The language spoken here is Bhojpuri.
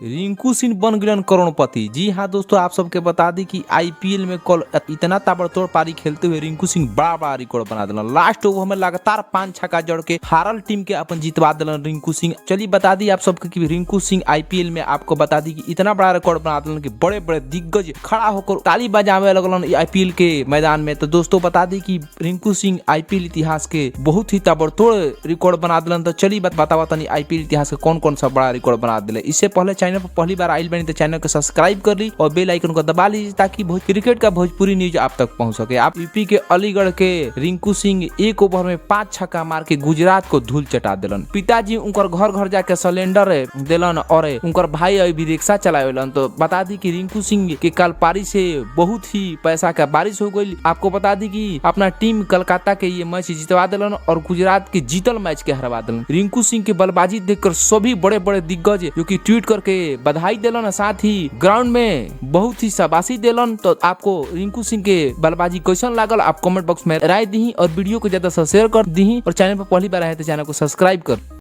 रिंकू सिंह बन गए करोड़पति। जी हाँ दोस्तों, आप सबके बता दी कि आईपीएल में कल इतना ताबड़तोड़ पारी खेलते हुए रिंकू सिंह बड़ा बड़ा रिकॉर्ड बना दिलन। लास्ट ओवर में लगातार 5 छक्का जड़ के हारल टीम के अपन जितवा दिलन रिंकू सिंह। चलिए बता दी आप सबके कि रिंकू सिंह आईपीएल में आपको बता दी कि इतना बड़ा रिकॉर्ड बना दिलन कि बड़े बड़े दिग्गज खड़ा होकर ताली बजावे लगलन आईपीएल के मैदान में। तो दोस्तों बता दी कि रिंकू सिंह आईपीएल इतिहास के बहुत ही ताबड़तोड़ रिकॉर्ड बना दिलन। तो चलिए बतावा तनी आईपीएल इतिहास के कौन कौन सा बड़ा रिकॉर्ड बना दिले। इससे पहले चैनल पर पहली बार आइल बनी तो चैनल को सब्सक्राइब कर ली और बेल आइकन को दबा लीजिए ताकि क्रिकेट का भोजपुरी न्यूज आप तक पहुंच सके। आप यूपी के अलीगढ़ के रिंकू सिंह एक ओवर में 5 छक्का मार के गुजरात को धूल चटा दिलन। पिताजी उनकर घर घर जाके सिलेंडर दिलन और उनकर भाई अभी रिक्शा चलावेलन। तो बता दी कि रिंकू सिंह के कल पारी से बहुत ही पैसा का बारिश हो गई। आपको बता दी कि अपना टीम कोलकाता के ये मैच जितवा दिलन और गुजरात के जीतल मैच के हरवा दिलन। रिंकू सिंह के बल्लेबाजी देखकर सभी बड़े बड़े दिग्गज जो कि ट्वीट करके बधाई दिलन, साथ ही ग्राउंड में बहुत ही शाबाशी दिलन। तो आपको रिंकू सिंह के बल्लेबाजी कैसन लागल आप कमेंट बॉक्स में राय दी और वीडियो को ज्यादा से शेयर कर दी और चैनल पर पहली बार आए तो चैनल को सब्सक्राइब कर।